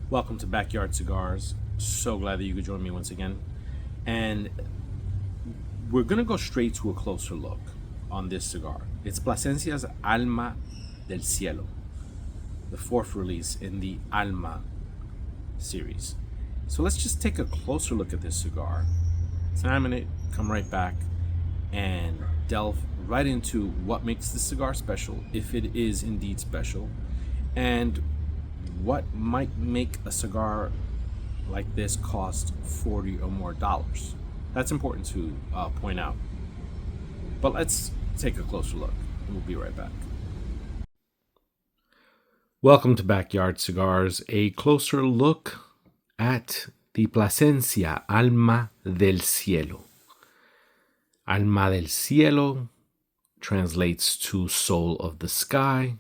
Welcome to Backyard Cigars. So glad that you could join me once again. And we're going to go straight to a closer look on this cigar. It's Plasencia's ALMA del Cielo, the fourth release in the ALMA series. So let's just take a closer look at this cigar. Then I'm going to come right back and delve right into what makes this cigar special, if it is indeed special, and what might make a cigar like this cost $40 or more. That's important to point out. But let's take a closer look. We'll be right back. Welcome to Backyard Cigars, a closer look at the Plasencia Alma del Cielo. Alma del Cielo translates to soul of the sky.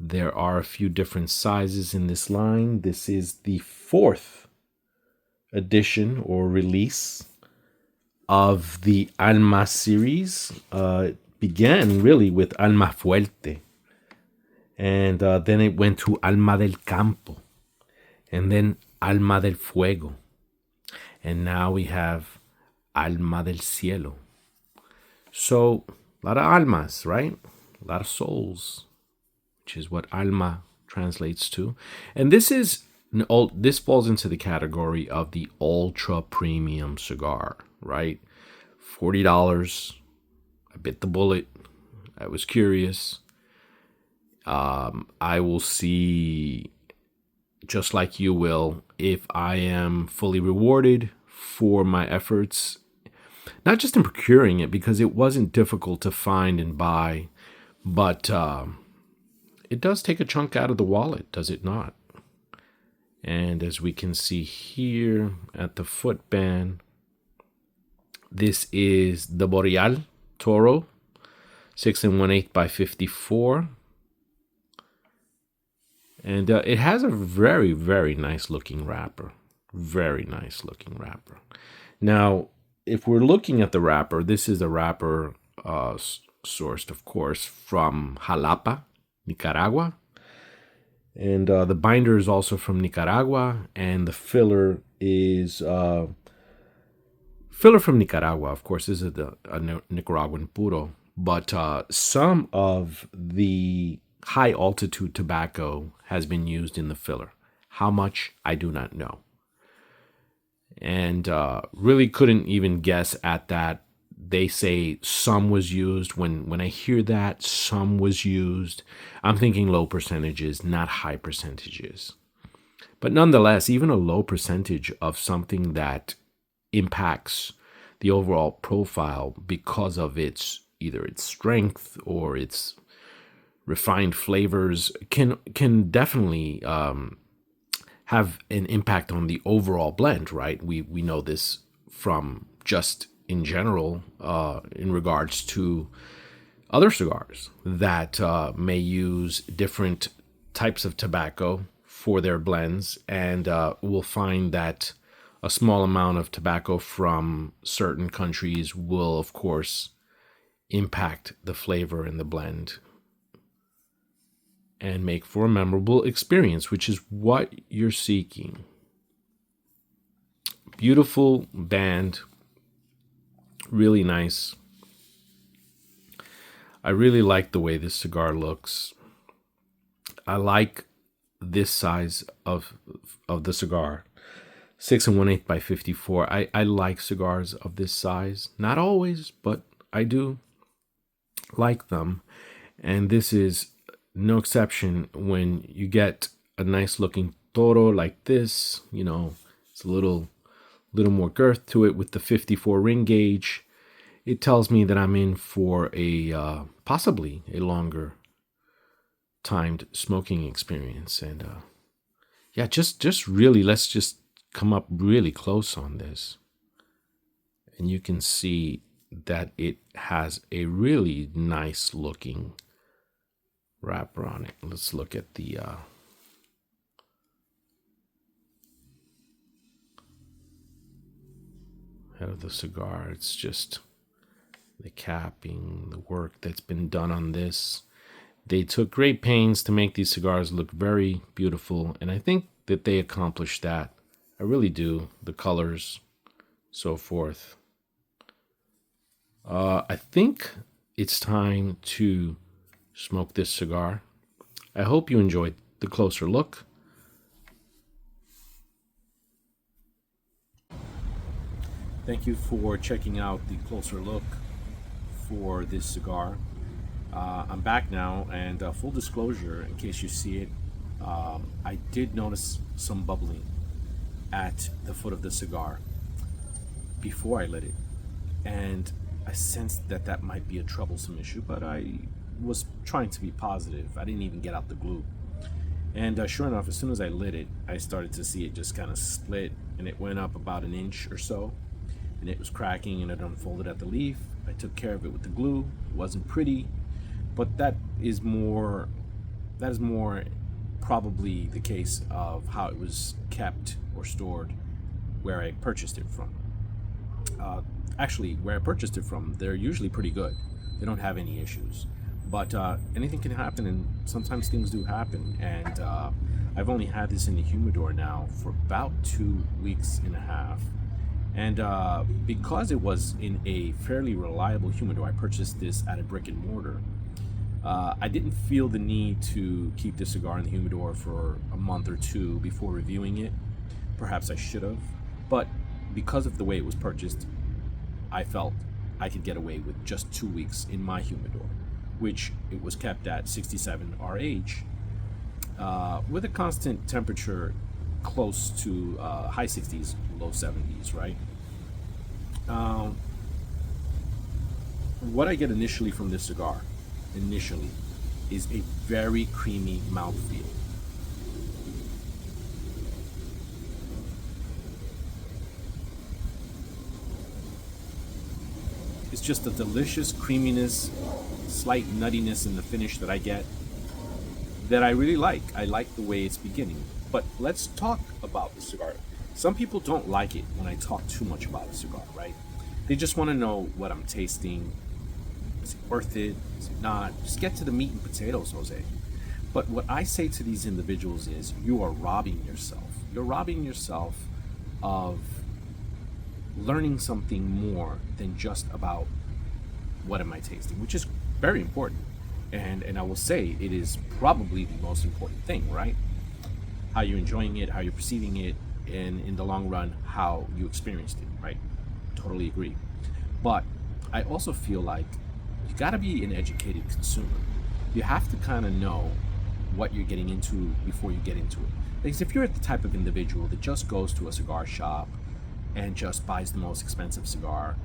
There are a few different sizes in this line. This is the fourth edition or release of the Alma series. It began really with Alma Fuerte, and then it went to Alma del Campo, and then Alma del Fuego, and now we have Alma del Cielo. So a lot of almas, right? A lot of souls, which is what alma translates to. And this falls into the category of the ultra premium cigar, right? $40. I bit the bullet. I was curious. I will see, just like you will, if I am fully rewarded for my efforts, not just in procuring it, because it wasn't difficult to find and buy, but it does take a chunk out of the wallet, does it not? And as we can see here at the footband, this is the Boreal Toro, 6 1/8 by 54. And it has a very, very nice looking wrapper. Very nice looking wrapper. Now, if we're looking at the wrapper, this is a wrapper sourced, of course, from Jalapa, Nicaragua. And the binder is also from Nicaragua, and the filler is filler from Nicaragua. Of course, this is a Nicaraguan puro, but some of the high altitude tobacco has been used in the filler. How much, I do not know. And really couldn't even guess at that. They say some was used. When I hear that, some was used, I'm thinking low percentages, not high percentages. But nonetheless, even a low percentage of something that impacts the overall profile because of either its strength or its refined flavors can definitely have an impact on the overall blend, right? We know this from just in general in regards to other cigars that may use different types of tobacco for their blends, and we'll find that a small amount of tobacco from certain countries will, of course, impact the flavor in the blend and make for a memorable experience, which is what you're seeking. Beautiful band, really nice. I really like the way this cigar looks. I like this size of the cigar, 6 1/8 by 54. I like cigars of this size. Not always, but I do like them. And this is no exception. When you get a nice looking toro like this, it's a little more girth to it with the 54 ring gauge. It tells me that I'm in for a possibly a longer timed smoking experience. And yeah, just really, let's just come up really close on this, and you can see that it has a really nice looking wrapper on it. Let's look at the head of the cigar. It's just the capping, the work that's been done on this. They took great pains to make these cigars look very beautiful, and I think that they accomplished that. I really do. The colors, so forth. I think it's time to smoke this cigar. I hope you enjoyed the closer look. Thank you for checking out the closer look for this cigar. I'm back now, and full disclosure, in case you see it, I did notice some bubbling at the foot of the cigar before I lit it, and I sensed that that might be a troublesome issue, but I was trying to be positive. I didn't even get out the glue. And sure enough, as soon as I lit it, I started to see it just kind of split, and it went up about an inch or so, and it was cracking, and it unfolded at the leaf. I took care of it with the glue. It wasn't pretty, but that is more probably the case of how it was kept or stored where I purchased it from. Actually, where I purchased it from, they're usually pretty good. They don't have any issues. But anything can happen, and sometimes things do happen. And I've only had this in the humidor now for about 2 weeks and a half. And because it was in a fairly reliable humidor, I purchased this at a brick and mortar. I didn't feel the need to keep this cigar in the humidor for a month or two before reviewing it. Perhaps I should have. But because of the way it was purchased, I felt I could get away with just 2 weeks in my humidor, which it was kept at 67 RH with a constant temperature close to high 60s, low 70s, right? What I get initially from this cigar, is a very creamy mouthfeel. It's just a delicious creaminess, slight nuttiness in the finish that I get that I really like. I like the way it's beginning. But let's talk about the cigar. Some people don't like it when I talk too much about a cigar, right? They just want to know what I'm tasting. Is it worth it? Is it not? Just get to the meat and potatoes, Jose. But what I say to these individuals is you are robbing yourself. You're robbing yourself of learning something more than just about what am I tasting, which is very important. And I will say it is probably the most important thing, right? How you're enjoying it, how you're perceiving it, and in the long run, how you experienced it, right? Totally agree. But I also feel like you got to be an educated consumer. You have to kind of know what you're getting into before you get into it. Because if you're the type of individual that just goes to a cigar shop and just buys the most expensive cigar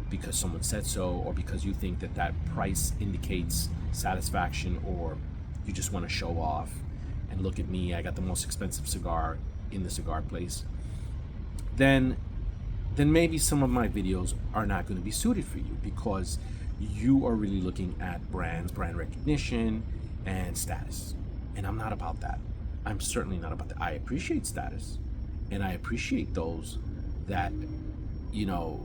because someone said so, or because you think that that price indicates satisfaction, or you just want to show off and look at me, I got the most expensive cigar in the cigar place, then maybe some of my videos are not going to be suited for you, because you are really looking at brands, brand recognition, and status. And I'm not about that. I'm certainly not about that. I appreciate status, and I appreciate those that, you know,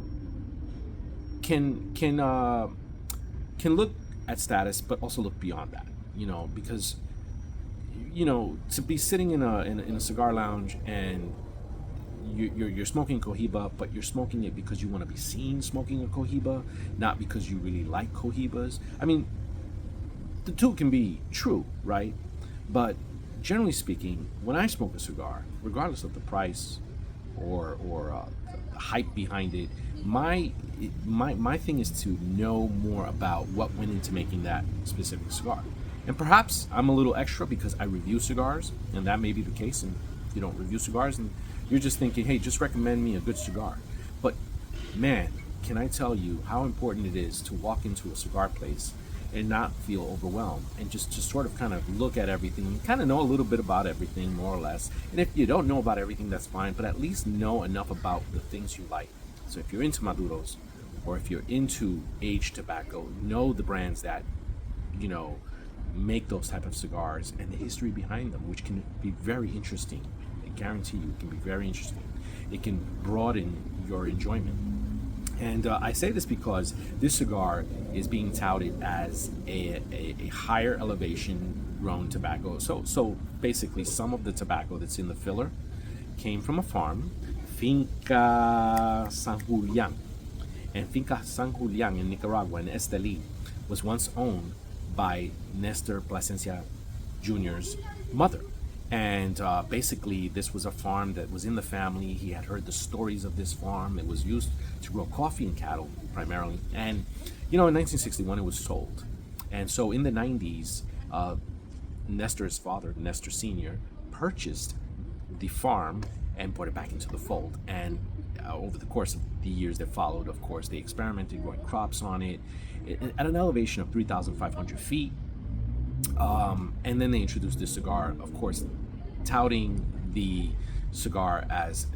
can look at status, but also look beyond that. You know, because, you know, to be sitting in a cigar lounge and you're smoking Cohiba, but you're smoking it because you want to be seen smoking a Cohiba, not because you really like Cohibas. I mean, the two can be true, right? But generally speaking, when I smoke a cigar, regardless of the price or the hype behind it, my thing is to know more about what went into making that specific cigar. And perhaps I'm a little extra because I review cigars, and that may be the case, and you don't review cigars, and you're just thinking, hey, just recommend me a good cigar. But man, can I tell you how important it is to walk into a cigar place and not feel overwhelmed, and just to sort of kind of look at everything and kind of know a little bit about everything, more or less. And if you don't know about everything, that's fine, but at least know enough about the things you like. So if you're into Maduros, or if you're into aged tobacco, know the brands that, you know, make those type of cigars and the history behind them, which can be very interesting. I guarantee you it can be very interesting. It can broaden your enjoyment. And I say this because this cigar is being touted as a higher elevation grown tobacco. So basically, some of the tobacco that's in the filler came from a farm, Finca San Julian. And Finca San Julian in Nicaragua, in Esteli, was once owned by Nestor Plasencia Jr.'s mother. And basically, this was a farm that was in the family. He had heard the stories of this farm. It was used to grow coffee and cattle primarily. And, in 1961, it was sold. And so in the 90s, Nestor's father, Nestor Sr., purchased the farm and put it back into the fold. And over the course of the years that followed, of course, they experimented growing crops on it at an elevation of 3,500 feet. And then they introduced this cigar, of course, touting the cigar as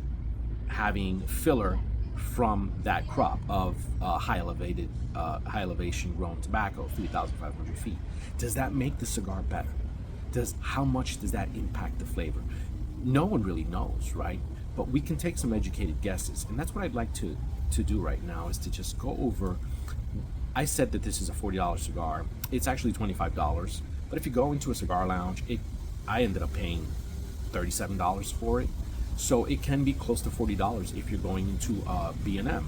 having filler from that crop of high elevation grown tobacco, 3,500 feet. Does that make the cigar better? How much does that impact the flavor? No one really knows, right? But we can take some educated guesses, and that's what I'd like to do right now, is to just go over. I said that this is a $40 cigar. It's actually $25. But if you go into a cigar lounge, I ended up paying $37 for it. So it can be close to $40 if you're going into B&M.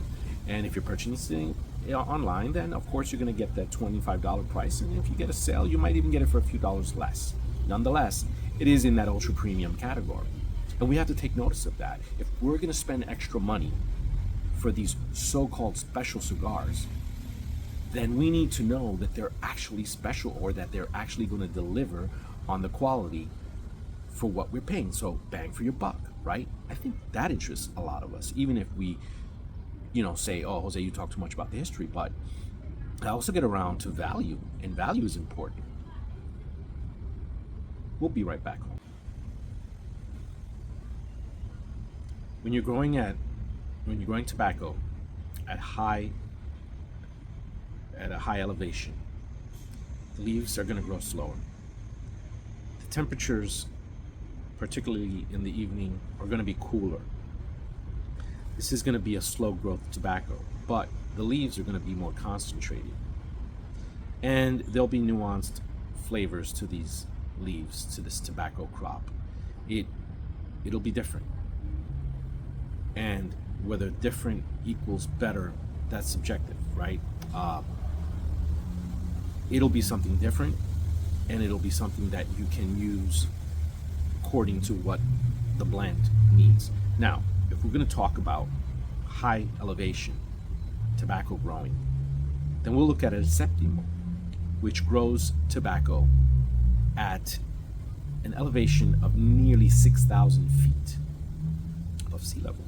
And if you're purchasing it online, then of course you're going to get that $25 price. And if you get a sale, you might even get it for a few dollars less. Nonetheless, it is in that ultra premium category. And we have to take notice of that. If we're going to spend extra money for these so-called special cigars, then we need to know that they're actually special, or that they're actually going to deliver on the quality for what we're paying. So bang for your buck, right? I think that interests a lot of us, even if we, say, oh, Jose, you talk too much about the history, but I also get around to value, and value is important. We'll be right back home. When you're growing tobacco at a high elevation, the leaves are going to grow slower. The temperatures, particularly in the evening, are going to be cooler. This is going to be a slow growth tobacco, but the leaves are going to be more concentrated. And there'll be nuanced flavors to these leaves, to this tobacco crop. It'll be different. And whether different equals better, that's subjective, right? It'll be something different, and it'll be something that you can use according to what the blend needs. Now, if we're going to talk about high elevation tobacco growing, then we'll look at El Séptimo, which grows tobacco at an elevation of nearly 6,000 feet above sea level.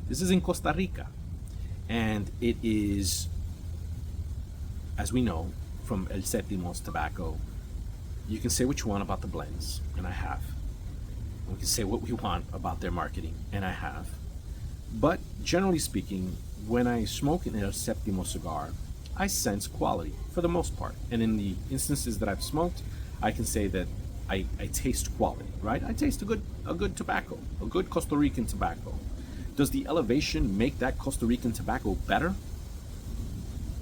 This is in Costa Rica, and it is, as we know from El Séptimo's tobacco, you can say what you want about the blends, and I have. We can say what we want about their marketing, and I have. But generally speaking, when I smoke an El Séptimo cigar, I sense quality for the most part. And in the instances that I've smoked, I can say that I taste quality, right? I taste a good tobacco, a good Costa Rican tobacco. Does the elevation make that Costa Rican tobacco better?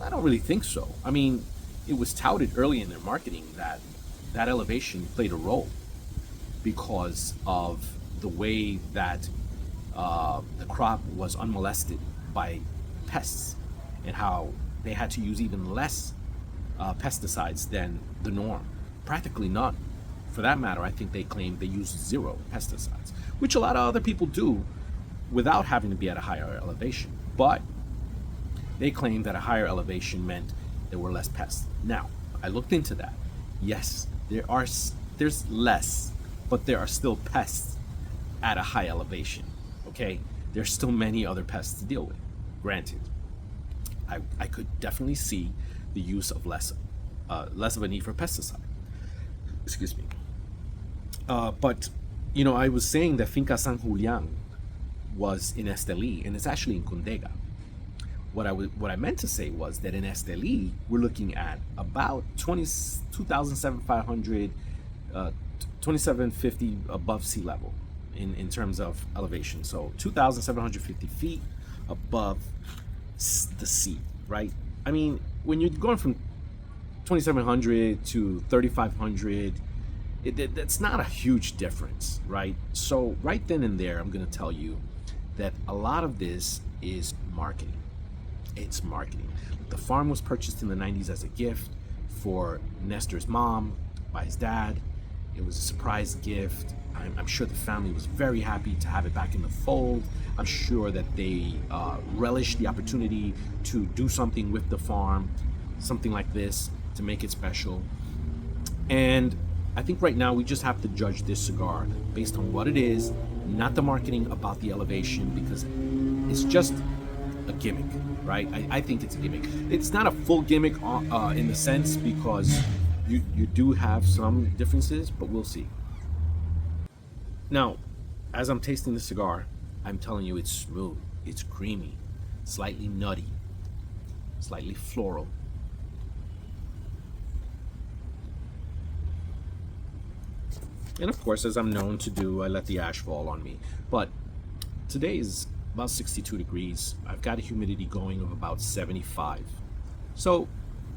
I don't really think so. I mean, it was touted early in their marketing that elevation played a role because of the way that the crop was unmolested by pests, and how they had to use even less pesticides than the norm. Practically none. For that matter, I think they claimed they used 0 pesticides, which a lot of other people do without having to be at a higher elevation. But they claimed that a higher elevation meant there were less pests. Now, I looked into that. Yes, there's less, but there are still pests at a high elevation. Okay, there's still many other pests to deal with. Granted, I could definitely see the use of less of a need for pesticide. Excuse me. But I was saying that Finca San Julian was in Esteli, and it's actually in Condega. What I meant to say was that in Esteli, we're looking at about 2,750 above sea level in terms of elevation. So 2,750 feet above the seat, right? I mean, when you're going from 2,700 to 3,500, that's not a huge difference, right? So right then and there, I'm going to tell you that a lot of this is marketing. It's marketing. The farm was purchased in the 90s as a gift for Nestor's mom by his dad. It was a surprise gift. I'm sure the family was very happy to have it back in the fold. I'm sure that they relished the opportunity to do something with the farm, something like this, to make it special. And I think right now we just have to judge this cigar based on what it is, not the marketing about the elevation, because it's just a gimmick, right? I think it's a gimmick. It's not a full gimmick in the sense, because you do have some differences, but we'll see. Now, as I'm tasting the cigar, I'm telling you it's smooth, it's creamy, slightly nutty, slightly floral. And of course, as I'm known to do, I let the ash fall on me. But today is about 62 degrees. I've got a humidity going of about 75. So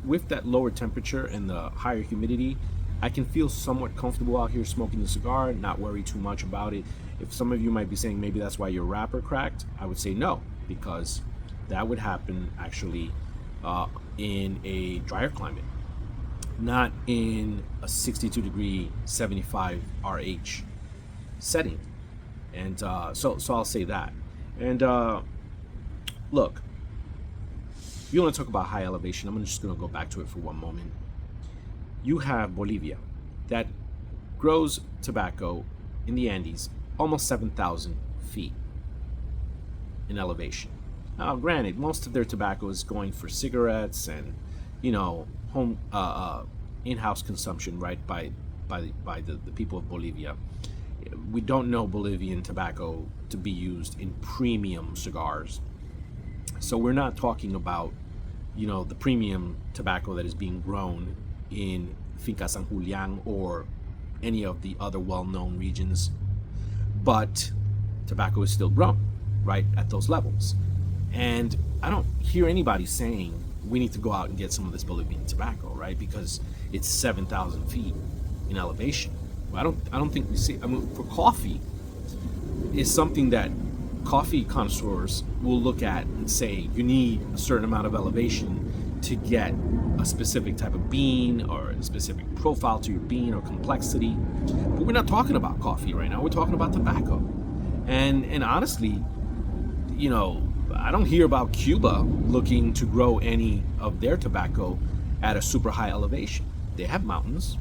with that lower temperature and the higher humidity, I can feel somewhat comfortable out here smoking the cigar, not worry too much about it. If some of you might be saying maybe that's why your wrapper cracked, I would say no, because that would happen actually in a drier climate, not in a 62 degree 75 RH setting. And so I'll say that. And look, if you want to talk about high elevation, I'm just going to go back to it for one moment. You have Bolivia that grows tobacco in the Andes almost 7,000 feet in elevation. Now, granted, most of their tobacco is going for cigarettes and, home in-house consumption, right, by the people of Bolivia. We don't know Bolivian tobacco to be used in premium cigars. So we're not talking about, the premium tobacco that is being grown in Finca San Julian or any of the other well-known regions. But tobacco is still grown, right, at those levels. And I don't hear anybody saying we need to go out and get some of this Bolivian tobacco, right, because it's 7,000 feet in elevation. Well, I don't think we see. I mean, for coffee, is something that coffee connoisseurs will look at and say you need a certain amount of elevation to get a specific type of bean or a specific profile to your bean or complexity. But we're not talking about coffee right now. We're talking about tobacco. And honestly, I don't hear about Cuba looking to grow any of their tobacco at a super high elevation. They have mountains.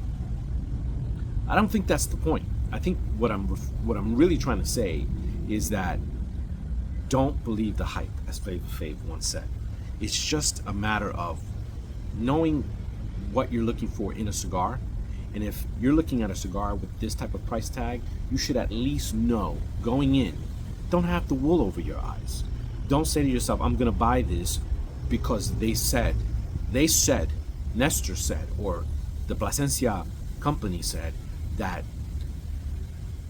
I don't think that's the point. I think what I'm really trying to say is that don't believe the hype, as Flavor Flav once said. It's just a matter of knowing what you're looking for in a cigar. And if you're looking at a cigar with this type of price tag, you should at least know going in. Don't have the wool over your eyes. Don't say to yourself, I'm going to buy this because they said, Nestor said, or the Plasencia company said that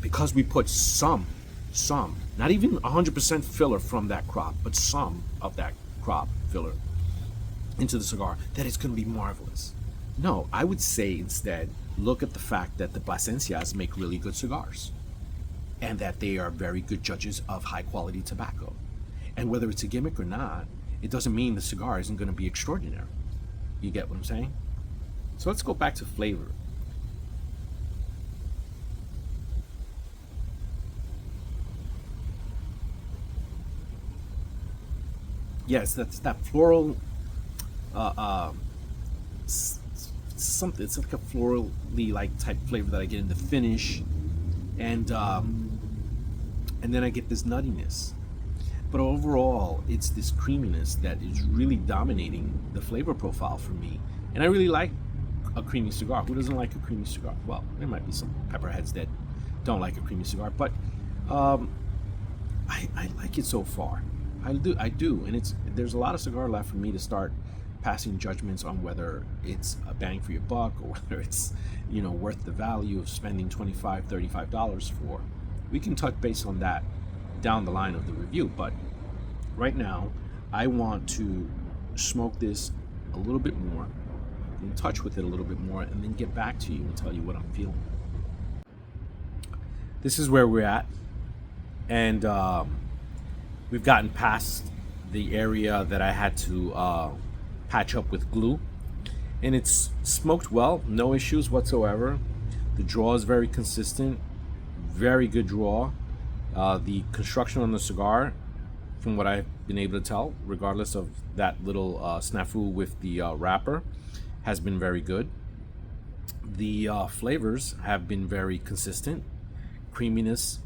because we put some, not even 100% filler from that crop, but some of that crop filler into the cigar, that it's going to be marvelous. No, I would say instead, look at the fact that the Plasencias make really good cigars and that they are very good judges of high quality tobacco. And whether it's a gimmick or not, it doesn't mean the cigar isn't going to be extraordinary. You get what I'm saying? So let's go back to flavor. Yes, that's that floral, something. It's like a florally like type flavor that I get in the finish, and then I get this nuttiness. But overall, it's this creaminess that is really dominating the flavor profile for me. And I really like a creamy cigar. Who doesn't like a creamy cigar? Well, there might be some pepperheads that don't like a creamy cigar, but I like it so far. I do, and there's a lot of cigar left for me to start passing judgments on whether it's a bang for your buck or whether it's worth the value of spending $25, $35 for. We can touch base on that down the line of the review, but right now I want to smoke this a little bit more, in touch with it a little bit more, and then get back to you and tell you what I'm feeling. This is where we're at, and we've gotten past the area that I had to patch up with glue, and it's smoked well, no issues whatsoever. The draw is very consistent, very good draw. The construction on the cigar, from what I've been able to tell, regardless of that little snafu with the wrapper, has been very good. The flavors have been very consistent. Creaminess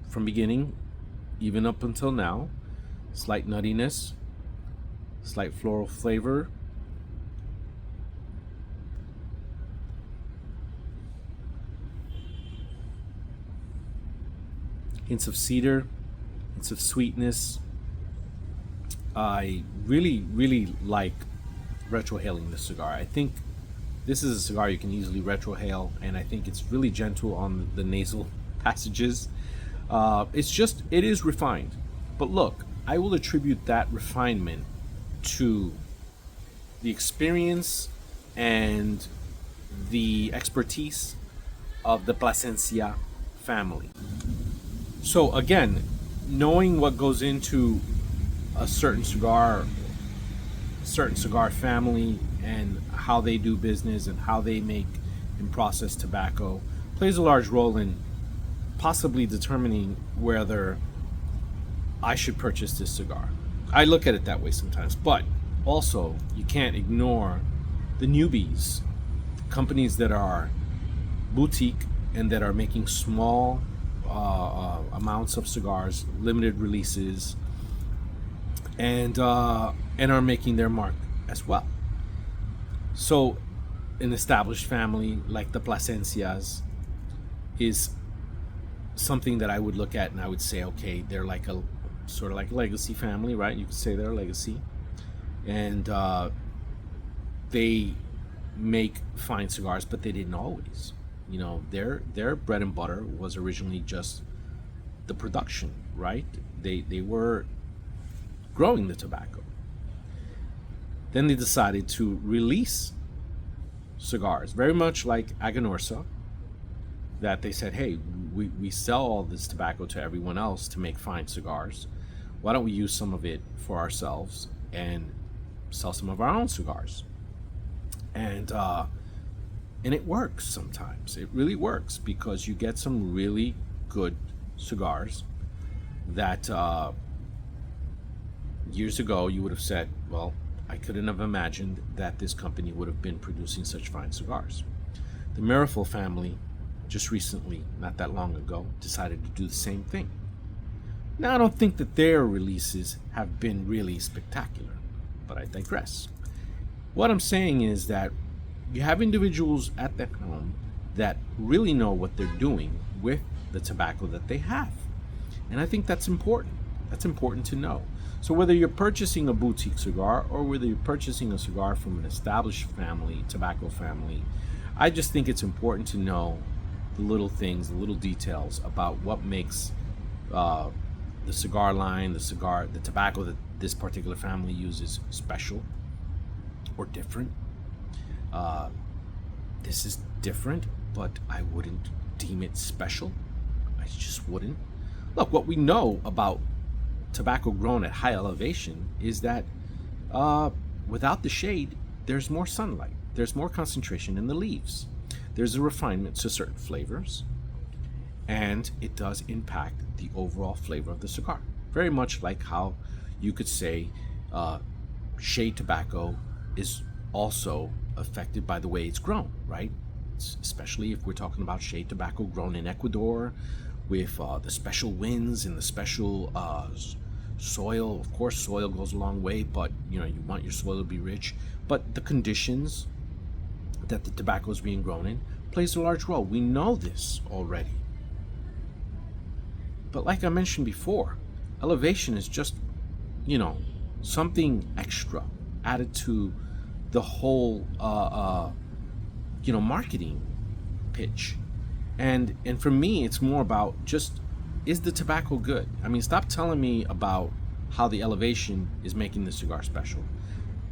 from beginning, even up until now. Slight nuttiness, slight floral flavor. Hints of cedar, hints of sweetness. I really like retrohaling this cigar. I think this is a cigar you can easily retrohale, and I think it's really gentle on the nasal passages. It is refined. But look, I will attribute that refinement to the experience and the expertise of the Plasencia family. So again, knowing what goes into a certain cigar family, and how they do business and how they make and process tobacco plays a large role in possibly determining whether I should purchase this cigar. I look at it that way sometimes, but also you can't ignore the newbies, companies that are boutique and that are making small amounts of cigars, limited releases, and are making their mark as well. So an established family like the Plasencias is something that I would look at and I would say, okay, they're like a sort of like a legacy family, right? You could say they're a legacy, and they make fine cigars, but they didn't always. You know, their bread and butter was originally just the production, right? They were growing the tobacco. Then they decided to release cigars, very much like Aganorsa, that they said, hey, we sell all this tobacco to everyone else to make fine cigars. Why don't we use some of it for ourselves and sell some of our own cigars? And it works sometimes. It really works, because you get some really good cigars that years ago you would have said, well, I couldn't have imagined that this company would have been producing such fine cigars. The Mirafil family just recently, not that long ago, decided to do the same thing. Now, I don't think that their releases have been really spectacular, but I digress. What I'm saying is that you have individuals at the helm that really know what they're doing with the tobacco that they have. And I think that's important. That's important to know. So whether you're purchasing a boutique cigar or whether you're purchasing a cigar from an established family, tobacco family, I just think it's important to know the little things, the little details about what makes the cigar line, the tobacco that this particular family uses special or different. This is different, but I wouldn't deem it special. I just wouldn't. Look, what we know about tobacco grown at high elevation is that without the shade, there's more sunlight. There's more concentration in the leaves. There's a refinement to certain flavors, and it does impact the overall flavor of the cigar. Very much like how you could say shade tobacco is also affected by the way it's grown, right? Especially if we're talking about shade tobacco grown in Ecuador with the special winds and the special soil. Of course, soil goes a long way, but you want your soil to be rich. But the conditions that the tobacco is being grown in plays a large role. We know this already. But like I mentioned before, elevation is just, something extra added to the whole, marketing pitch. And for me, it's more about just, is the tobacco good? I mean, stop telling me about how the elevation is making the cigar special.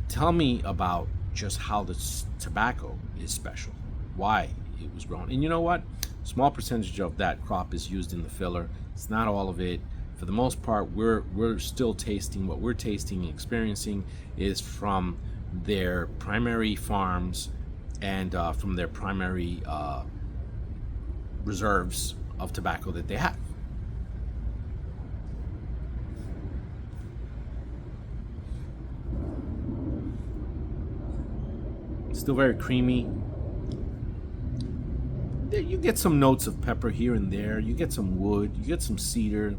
Tell me about just how the tobacco is special, why it was grown. And you know what? Small percentage of that crop is used in the filler. It's not all of it. For the most part, we're still tasting what we're tasting and experiencing is from their primary farms and from their primary reserves of tobacco that they have. Still very creamy. You get some notes of pepper here and there. You get some wood. You get some cedar.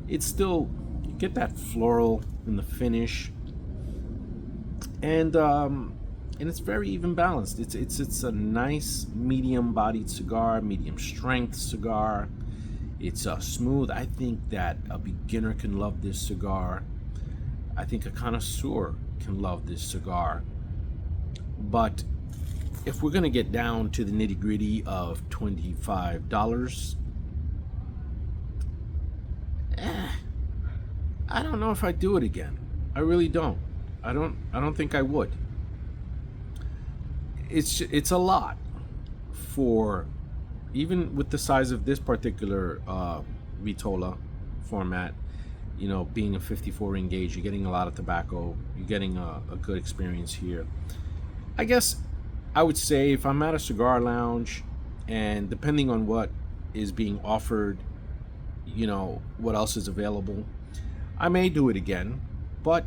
It's still, you get that floral in the finish, and it's very even balanced. It's a nice medium-bodied cigar, medium strength cigar. It's smooth. I think that a beginner can love this cigar. I think a connoisseur can love this cigar. But if we're gonna get down to the nitty-gritty of $25, I don't know if I'd do it again. I really don't. I don't think I would. It's a lot for, even with the size of this particular Vitola format. You know, being a 54 ring gauge, you're getting a lot of tobacco. You're getting a good experience here. I guess I would say if I'm at a cigar lounge, and depending on what is being offered, you know, what else is available, I may do it again. But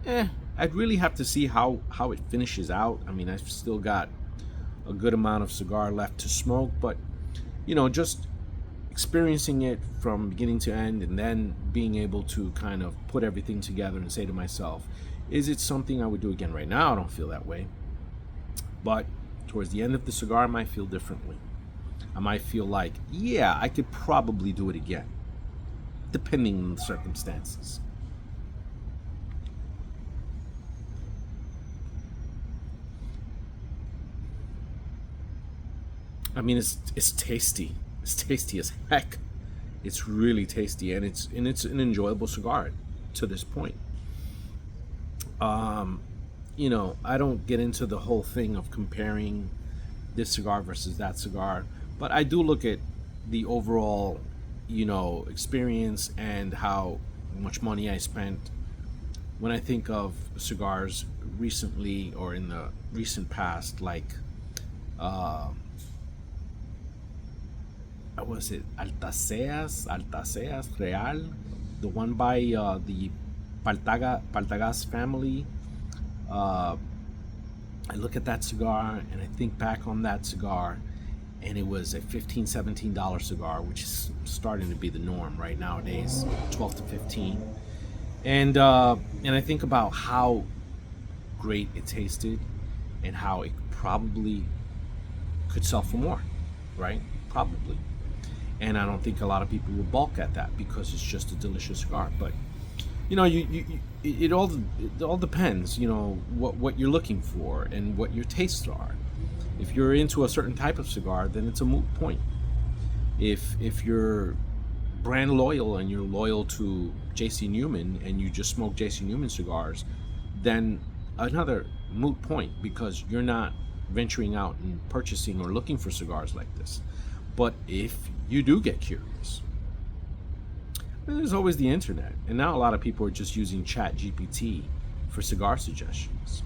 I'd really have to see how it finishes out. I mean, I've still got a good amount of cigar left to smoke, but you know, just experiencing it from beginning to end, and then being able to kind of put everything together and say to myself, is it something I would do again? Right now I don't feel that way, but towards the end of the cigar I might feel differently. I might feel like, yeah, I could probably do it again, depending on the circumstances. I mean, it's tasty. It's tasty as heck. It's really tasty, and it's an enjoyable cigar to this point. You know, I don't get into the whole thing of comparing this cigar versus that cigar, but I do look at the overall, you know, experience and how much money I spent when I think of cigars recently or in the recent past, like was it Altaceas Real, the one by the Paltagas family. I look at that cigar and I think back on that cigar, and it was a $15-17 cigar, which is starting to be the norm right nowadays, 12 to 15. And I think about how great it tasted and how it probably could sell for more, right? Probably. And I don't think a lot of people will balk at that because it's just a delicious cigar. But you know, it all depends, you know, what you're looking for and what your tastes are. If you're into a certain type of cigar, then it's a moot point. If you're brand loyal and you're loyal to J.C. Newman and you just smoke J.C. Newman cigars, then another moot point, because you're not venturing out and purchasing or looking for cigars like this. But if you do get curious, there's always the internet, and now a lot of people are just using Chat GPT for cigar suggestions.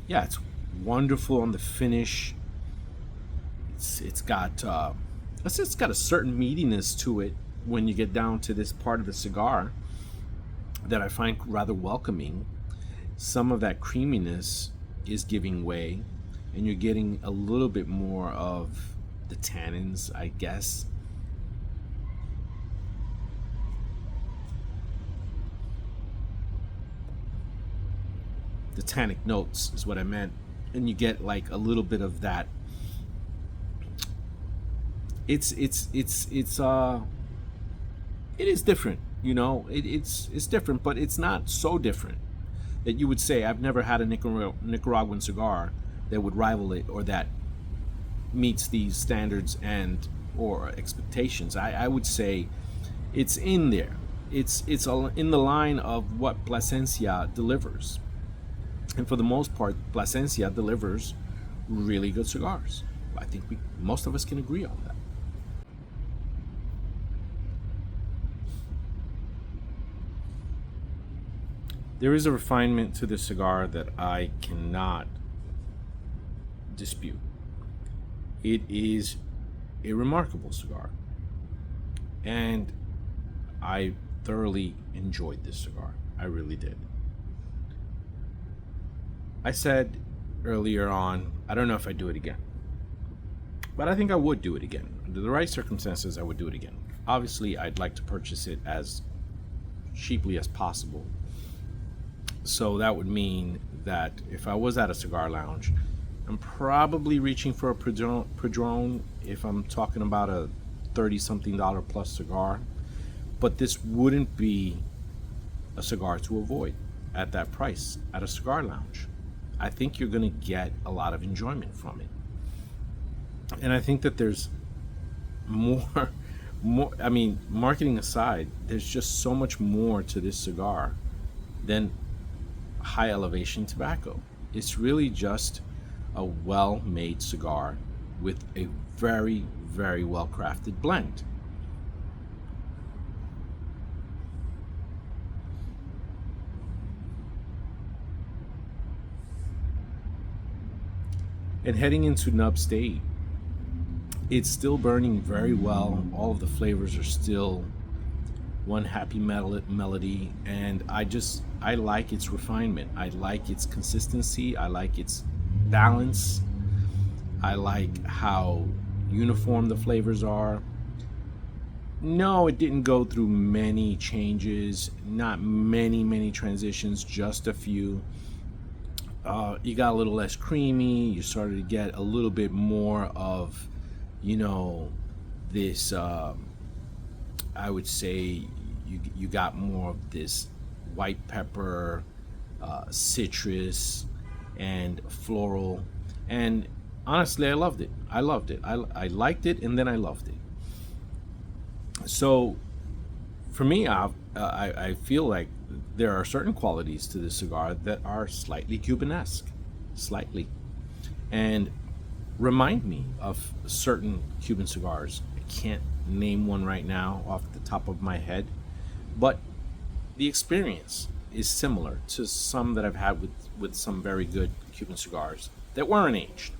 Yeah, it's wonderful on the finish. It's got a certain meatiness to it when you get down to this part of the cigar that I find rather welcoming. Some of that creaminess is giving way, and you're getting a little bit more of the tannins, I guess. The tannic notes is what I meant, and you get like a little bit of that. It is different, you know. It's different, but it's not so different that you would say I've never had a Nicaraguan cigar that would rival it, or that meets these standards and or expectations. I would say it's in there. It's in the line of what Plasencia delivers, and for the most part, Plasencia delivers really good cigars. I think most of us can agree on that. There is a refinement to this cigar that I cannot dispute. It is a remarkable cigar, and I thoroughly enjoyed this cigar. I really did. I said earlier on, I don't know if I'd do it again, but I think I would do it again. Under the right circumstances, I would do it again. Obviously, I'd like to purchase it as cheaply as possible. So that would mean that if I was at a cigar lounge, I'm probably reaching for a Padron if I'm talking about a $30-something plus cigar. But this wouldn't be a cigar to avoid at that price at a cigar lounge. I think you're going to get a lot of enjoyment from it. And I think that there's more, I mean, marketing aside, there's just so much more to this cigar than high elevation tobacco. It's really just a well-made cigar with a very, very well-crafted blend. And heading into nub state, it's still burning very well. All of the flavors are still one happy melody, and I like its refinement. I like its consistency. I like its balance. I like how uniform the flavors are. No, it didn't go through many changes, not many transitions, just a few. You got a little less creamy. You started to get a little bit more of, this, I would say you got more of this white pepper, citrus, and floral. And honestly, I loved it. I liked it, and then I loved it. So for me, I feel like there are certain qualities to this cigar that are slightly Cubanesque, slightly, and remind me of certain Cuban cigars. I can't name one right now off the top of my head, but the experience is similar to some that I've had with some very good Cuban cigars that weren't aged.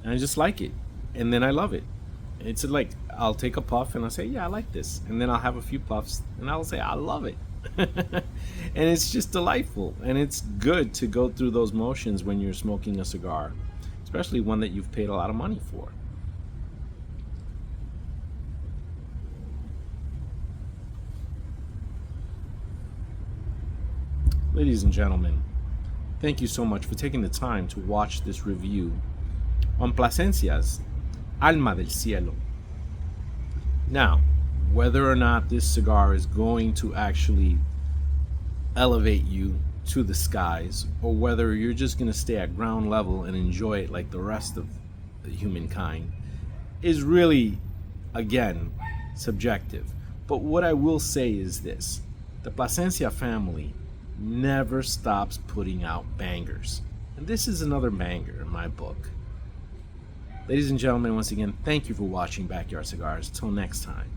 And I just like it, and then I love it. It's like I'll take a puff and I'll say, yeah, I like this, and then I'll have a few puffs and I'll say, I love it. And it's just delightful, and it's good to go through those motions when you're smoking a cigar, especially one that you've paid a lot of money for. Ladies and gentlemen, thank you so much for taking the time to watch this review on Plasencia's ALMA del Cielo. Now, whether or not this cigar is going to actually elevate you to the skies, or whether you're just going to stay at ground level and enjoy it like the rest of the humankind, is really, again, subjective. But what I will say is this: the Plasencia family never stops putting out bangers. And this is another banger in my book. Ladies and gentlemen, once again, thank you for watching Backyard Cigars. Till next time.